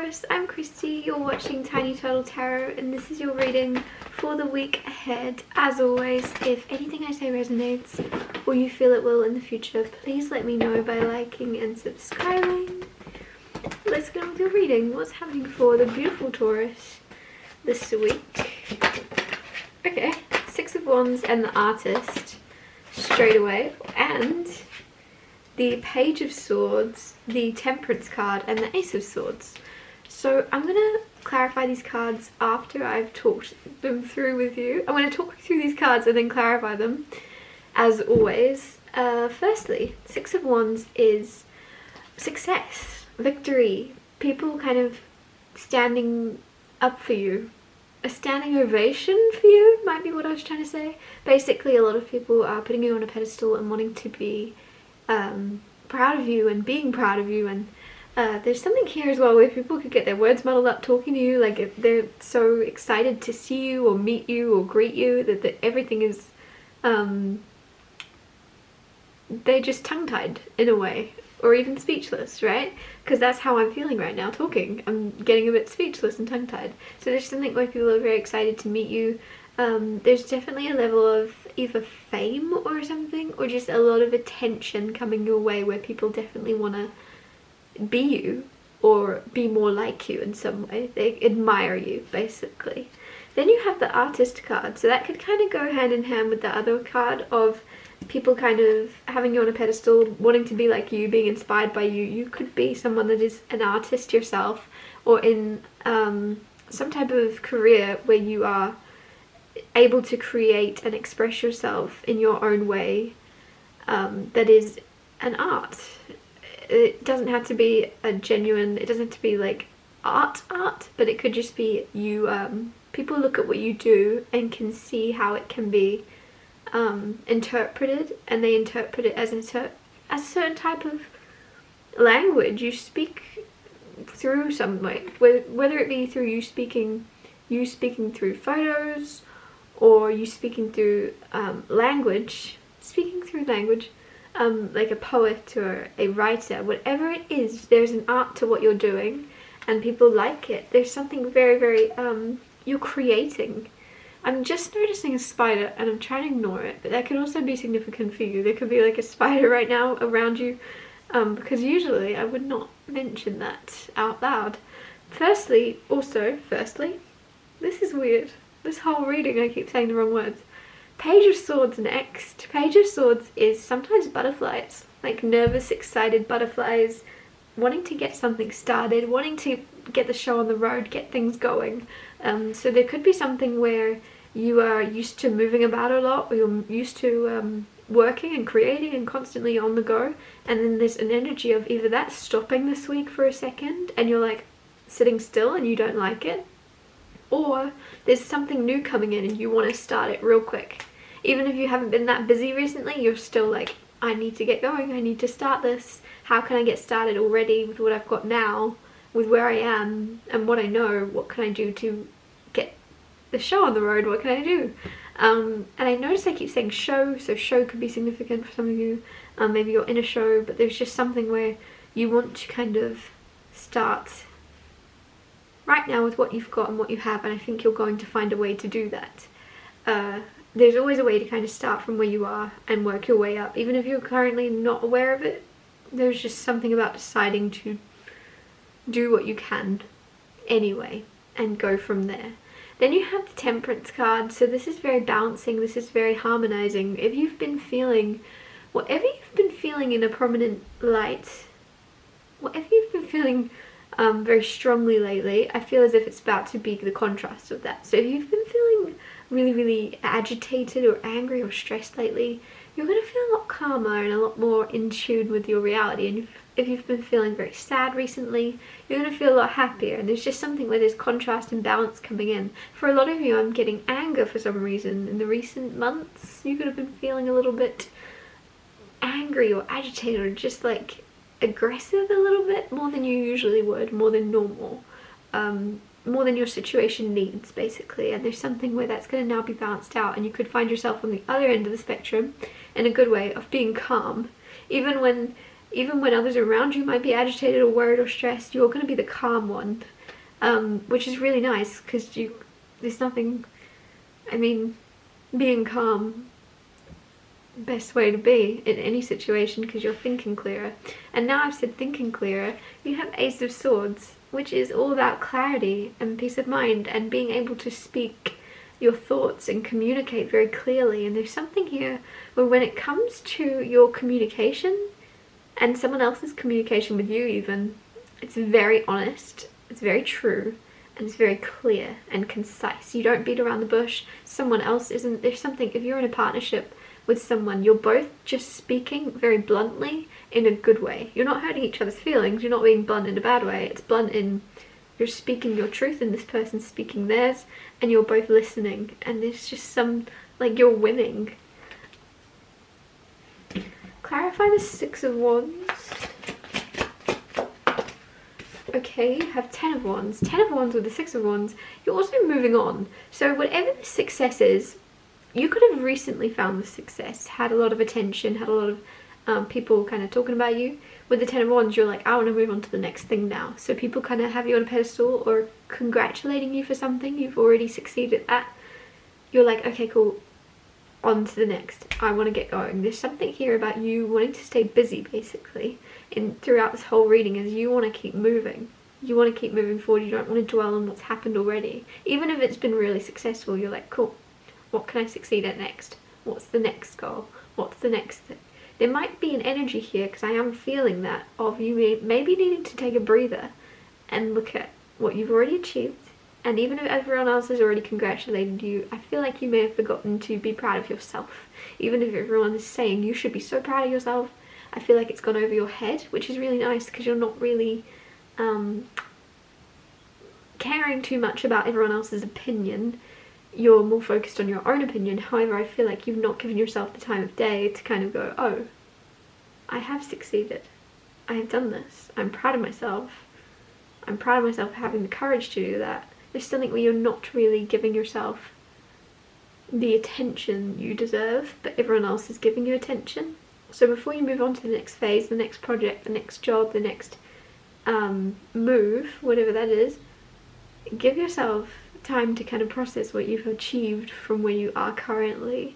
Taurus, I'm Christy, you're watching Tiny Turtle Tarot, and this is your reading for the week ahead. As always, if anything I say resonates or you feel it will in the future, please let me know by liking and subscribing. Let's get on with your reading. What's happening for the beautiful Taurus this week? Okay, Six of Wands and the Artist straight away, and the Page of Swords, the Temperance card, and the Ace of Swords. So I'm going to clarify these cards after I've talked them through with you. I'm going to talk through these cards and then clarify them, as always. Firstly, Six of Wands is success, victory, people kind of standing up for you. A standing ovation for you might be what I was trying to say. Basically, a lot of people are putting you on a pedestal and wanting to be proud of you and being proud of you, and there's something here as well where people could get their words muddled up talking to you, like if they're so excited to see you or meet you or greet you that everything is they're just tongue-tied in a way, or even speechless, right? Because that's how I'm feeling right now talking. I'm getting a bit speechless and tongue-tied. So there's something where people are very excited to meet you. There's definitely a level of either fame or something, or just a lot of attention coming your way where people definitely want to be you or be more like you in some way. They admire you, basically. Then you have the Artist card, so that could kind of go hand in hand with the other card of people kind of having you on a pedestal, wanting to be like you, being inspired by you. You could be someone that is an artist yourself, or in some type of career where you are able to create and express yourself in your own way, that is an art. It doesn't have to be a genuine, it doesn't have to be like art, but it could just be you, people look at what you do and can see how it can be interpreted, and they interpret it as a certain type of language you speak through some way, whether it be through you speaking through photos, or you speaking through language, like a poet or a writer. Whatever it is, there's an art to what you're doing and people like it. There's something very, very, you're creating. I'm just noticing a spider and I'm trying to ignore it, but that could also be significant for you. There could be like a spider right now around you, because usually I would not mention that out loud. Firstly, this is weird. This whole reading I keep saying the wrong words. Page of Swords next. Page of Swords is sometimes butterflies, like nervous, excited butterflies, wanting to get something started, wanting to get the show on the road, get things going. So there could be something where you are used to moving about a lot, or you're used to working and creating and constantly on the go, and then there's an energy of either that stopping this week for a second and you're like sitting still and you don't like it, or there's something new coming in and you want to start it real quick. Even if you haven't been that busy recently, you're still like, I need to get going, I need to start this. How can I get started already with what I've got now, with where I am and what I know? What can I do to get the show on the road? What can I do? And I notice I keep saying show, so show could be significant for some of you. Maybe you're in a show, but there's just something where you want to kind of start right now with what you've got and what you have, and I think you're going to find a way to do that. There's always a way to kind of start from where you are and work your way up. Even if you're currently not aware of it, there's just something about deciding to do what you can anyway and go from there. Then you have the Temperance card, so this is very balancing, this is very harmonizing. If you've been feeling, whatever you've been feeling in a prominent light, whatever you've been feeling very strongly lately, I feel as if it's about to be the contrast of that. So if you've been feeling really, really agitated or angry or stressed lately, you're going to feel a lot calmer and a lot more in tune with your reality. And if you've been feeling very sad recently, you're going to feel a lot happier. And there's just something where there's contrast and balance coming in. For a lot of you, I'm getting anger for some reason. In the recent months, you could have been feeling a little bit angry or agitated, or just like aggressive a little bit, more than you usually would, more than normal, more than your situation needs, basically. And there's something where that's going to now be balanced out, and you could find yourself on the other end of the spectrum in a good way of being calm. Even when others around you might be agitated or worried or stressed, you're going to be the calm one. which is really nice because there's nothing, I mean, being calm, best way to be in any situation because you're thinking clearer. And now I've said thinking clearer, you have Ace of Swords, which is all about clarity and peace of mind and being able to speak your thoughts and communicate very clearly. And there's something here where when it comes to your communication and someone else's communication with you even, it's very honest, it's very true, and it's very clear and concise. You don't beat around the bush. Someone else isn't. There's something, if you're in a partnership with someone, you're both just speaking very bluntly in a good way. You're not hurting each other's feelings, you're not being blunt in a bad way. It's blunt in you're speaking your truth and this person's speaking theirs, and you're both listening, and there's just some, like, you're winning. Clarify the Six of Wands. Okay, you have 10 of Wands. 10 of Wands with the 6 of Wands. You're also moving on. So whatever the success is, you could have recently found the success, had a lot of attention, had a lot of people kind of talking about you. With the 10 of Wands, you're like, I want to move on to the next thing now. So people kind of have you on a pedestal or congratulating you for something you've already succeeded at. You're like, okay, cool, on to the next. I want to get going. There's something here about you wanting to stay busy, basically, throughout this whole reading, is you want to keep moving. You want to keep moving forward. You don't want to dwell on what's happened already. Even if it's been really successful, you're like, cool, what can I succeed at next? What's the next goal? What's the next thing? There might be an energy here, because I am feeling that, of you maybe needing to take a breather and look at what you've already achieved. And even if everyone else has already congratulated you, I feel like you may have forgotten to be proud of yourself. Even if everyone is saying you should be so proud of yourself, I feel like it's gone over your head, which is really nice because you're not really caring too much about everyone else's opinion. You're more focused on your own opinion. However, I feel like you've not given yourself the time of day to kind of go, oh, I have succeeded. I have done this. I'm proud of myself. I'm proud of myself for having the courage to do that. There's something where you're not really giving yourself the attention you deserve, but everyone else is giving you attention. So before you move on to the next phase, the next project, the next job, the next move, whatever that is, give yourself time to kind of process what you've achieved from where you are currently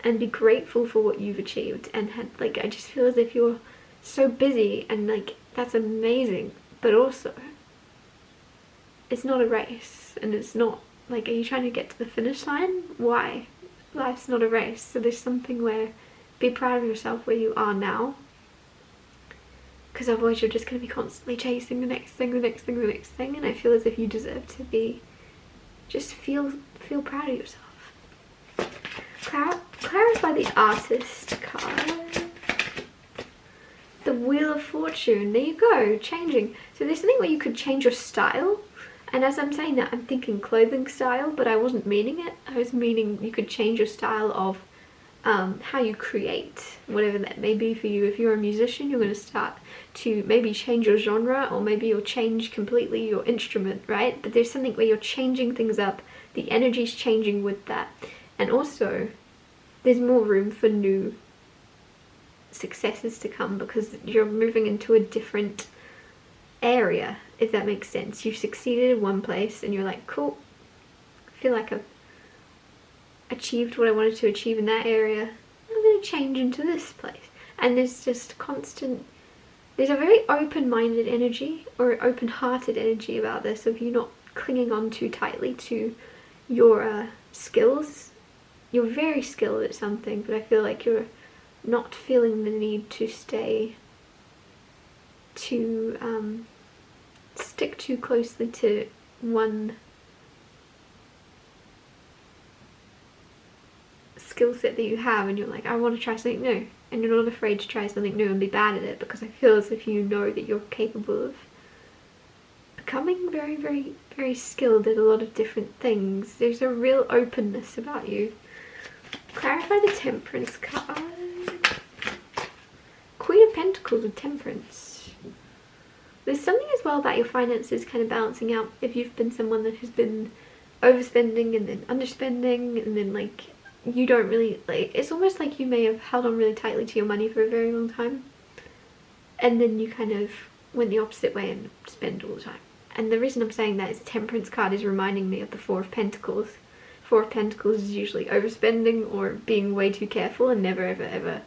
and be grateful for what you've achieved. And like, I just feel as if you're so busy, and like, that's amazing, but also it's not a race, and it's not like, are you trying to get to the finish line? Why? Life's not a race. So there's something where, be proud of yourself where you are now, because otherwise you're just going to be constantly chasing the next thing, the next thing, the next thing. And I feel as if you deserve to be, just feel proud of yourself. Clarify the Artist card. The Wheel of Fortune. There you go, changing. So there's something where you could change your style. And as I'm saying that, I'm thinking clothing style, but I wasn't meaning it. I was meaning you could change your style of how you create, whatever that may be for you. If you're a musician, you're going to start to maybe change your genre, or maybe you'll change completely your instrument, right? But there's something where you're changing things up. The energy's changing with that. And also, there's more room for new successes to come, because you're moving into a different area, if that makes sense. You've succeeded in one place and you're like, cool, I feel like I've achieved what I wanted to achieve in that area. I'm going to change into this place. And there's just constant, there's a very open-minded energy, or open-hearted energy about this, of you not clinging on too tightly to your skills. You're very skilled at something, but I feel like you're not feeling the need to stick too closely to one skill set that you have, and you're like, I want to try something new, and you're not afraid to try something new and be bad at it, because I feel as if you know that you're capable of becoming very, very, very skilled at a lot of different things. There's a real openness about you. Clarify the Temperance card. Queen of Pentacles with Temperance. There's something as well about your finances kind of balancing out. If you've been someone that has been overspending and then underspending, and then like, you don't really, like, it's almost like you may have held on really tightly to your money for a very long time, and then you kind of went the opposite way and spend all the time. And the reason I'm saying that is Temperance card is reminding me of the Four of Pentacles. Four of Pentacles is usually overspending or being way too careful and never ever ever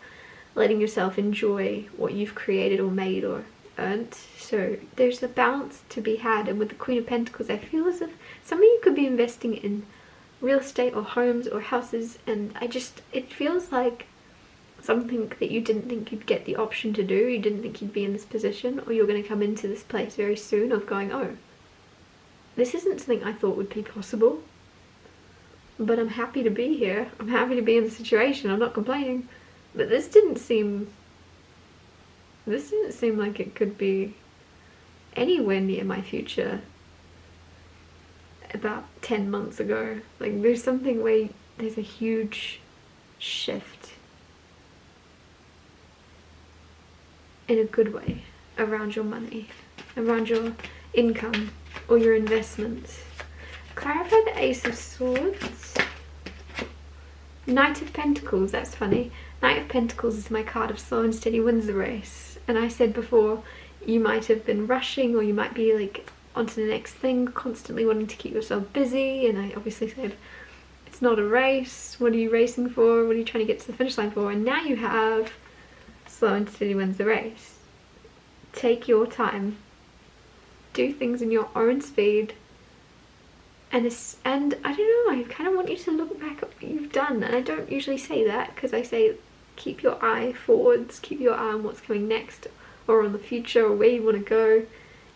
letting yourself enjoy what you've created or made or earned. So there's a balance to be had, and with the Queen of Pentacles I feel as if some of you could be investing in real estate or homes or houses, and it feels like something that you didn't think you'd get the option to do, you didn't think you'd be in this position, or you're going to come into this place very soon of going, oh, this isn't something I thought would be possible, but I'm happy to be here, I'm happy to be in the situation, I'm not complaining. But this didn't seem like it could be anywhere near my future about 10 months ago. Like, there's something where there's a huge shift in a good way around your money, around your income or your investments. Clarify the Ace of Swords. Knight of Pentacles, that's funny. Knight of Pentacles is my card of slow and steady wins the race. And I said before, you might have been rushing, or you might be like onto the next thing, constantly wanting to keep yourself busy. And I obviously said, it's not a race. What are you racing for? What are you trying to get to the finish line for? And now you have slow and steady wins the race. Take your time. Do things in your own speed. And I don't know, I kind of want you to look back at what you've done. And I don't usually say that, because I say keep your eye forwards, keep your eye on what's coming next, or on the future, or where you want to go.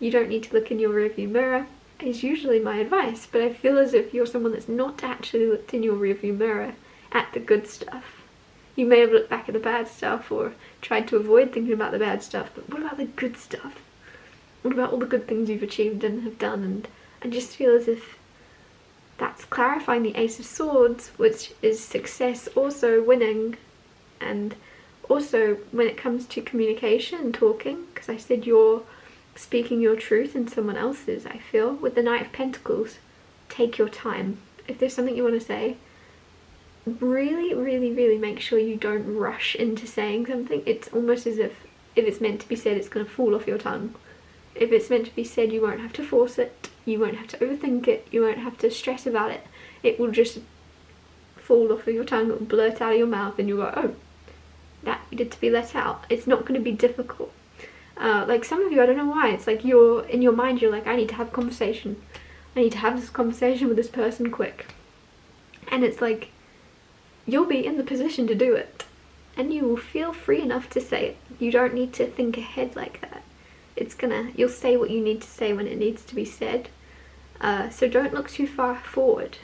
You don't need to look in your rearview mirror, is usually my advice. But I feel as if you're someone that's not actually looked in your rearview mirror at the good stuff. You may have looked back at the bad stuff, or tried to avoid thinking about the bad stuff, but what about the good stuff? What about all the good things you've achieved and have done? And I just feel as if that's clarifying the Ace of Swords, which is success, also winning, and also when it comes to communication and talking, because I said you're speaking your truth and someone else's, I feel. With the Knight of Pentacles, take your time. If there's something you want to say, really, really, really make sure you don't rush into saying something. It's almost as if it's meant to be said, it's going to fall off your tongue. If it's meant to be said, you won't have to force it, you won't have to overthink it, you won't have to stress about it. It will just fall off of your tongue, it will blurt out of your mouth, and you'll go, oh, that needed to be let out. It's not going to be difficult. Like some of you, I don't know why, it's like you're, in your mind, you're like, I need to have a conversation. I need to have this conversation with this person quick. And it's like, you'll be in the position to do it. And you will feel free enough to say it. You don't need to think ahead like that. You'll say what you need to say when it needs to be said. So don't look too far forward.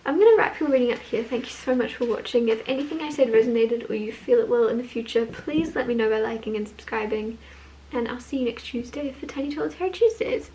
I'm going to wrap your reading up here. Thank you so much for watching. If anything I said resonated or you feel it will in the future, please let me know by liking and subscribing. And I'll see you next Tuesday for Tiny Total Tarot Tuesdays.